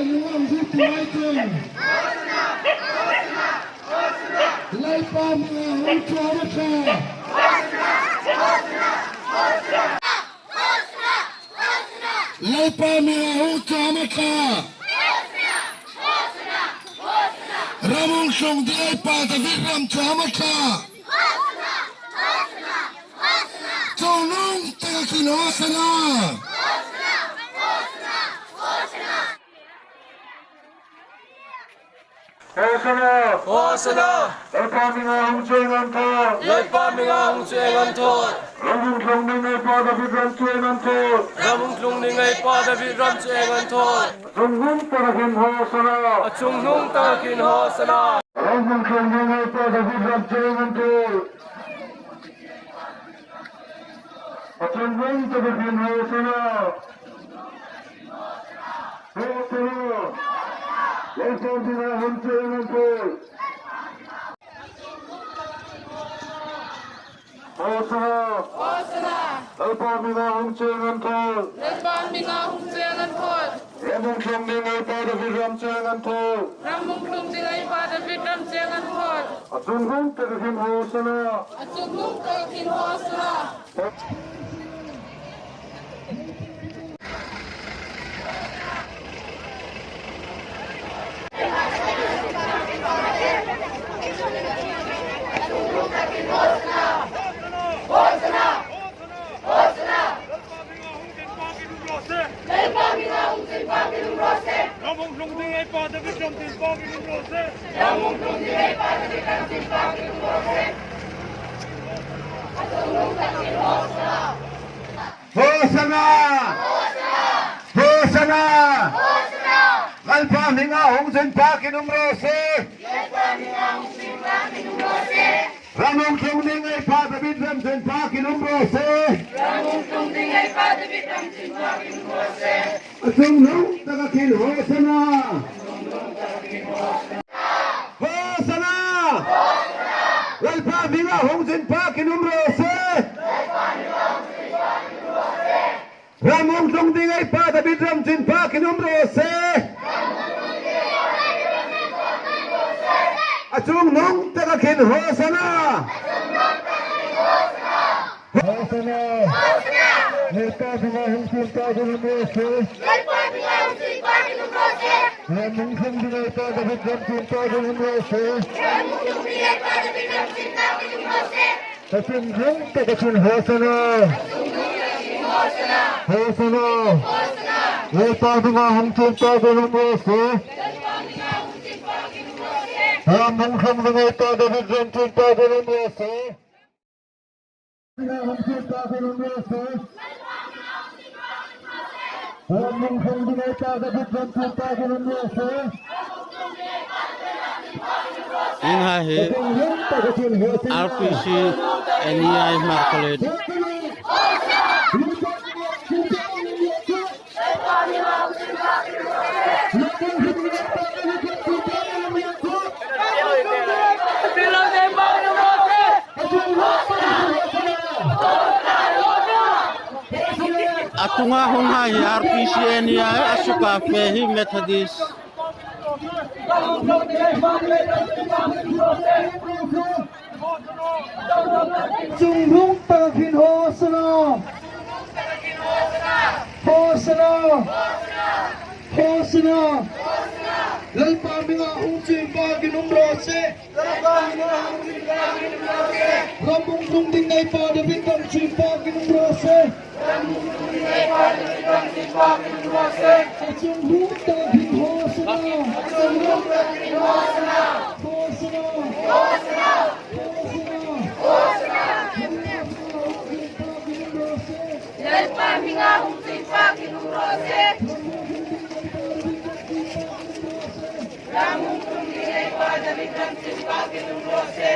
luang di tuaikan. Lepas mengahucu mereka. Lepas mengahucu mereka. Ramung sung di lepas David Ram mereka. Tolong tegakin hosana. Hosana, Lepas mengahucu mereka. lepa mingang cuengan tot, Ramung sung di lepas David Ram mereka. ramung klung ningai pa David ram cuengan tot, Tolong tegakin hosana. achung nung takin hosana, Ramung sung di lepas David Ram mereka. Tolong tegakin hosana. Lepas mengahucu mereka. Hosana. Lepas mengahucu mereka. Lepas mingau jangan pot, Ramung sung di lepas David Ram mereka. ramung klung dilai pada fitam jangan pot. Tolong tegakin hosana. Acuklung kakin hosna. Ramung klung dingai pa David ram tin pa kin rose. Hosana! Hosana! Lalpa minga hongsen pakin umrose. Ramung sung dingai pa David Ram pakin umrose. Asung nung tagakin hosana. Hosana! Lalpa minga hongsen pakin umrose. Ramung sung dingai pa David Ram pakin umrose. Asung nung tagakin hosana. Hosana. Lepas minga hongsen pakin umrose. Ramung sung dingai pa David Ram pakin umrose. Asung nung tagakin hosana. Hosana. Lepas minga hongsen pakin umrose. Ramung sung dingai pa David Ram pakin umrose. Minga hongsen pakin umrose. Ramung sung dingai pa David Ram pakin umrose. Inha he Asung nung tagakin hosana. RPC NEI Marcolet bilang tembak ni rose, atunga hunga hi RPC NEI asuka fehi Methodist Sungrung tagakin hosana. Hosana. Hosana. Lalpa minga hongsen pakin umrose. Ramung sung dingai pa David Ram pakin umrose. Asung nung tagakin hosana. Hosana. Lepas mingau pakin rose, ramung klung dilai pada fitam pakin rose.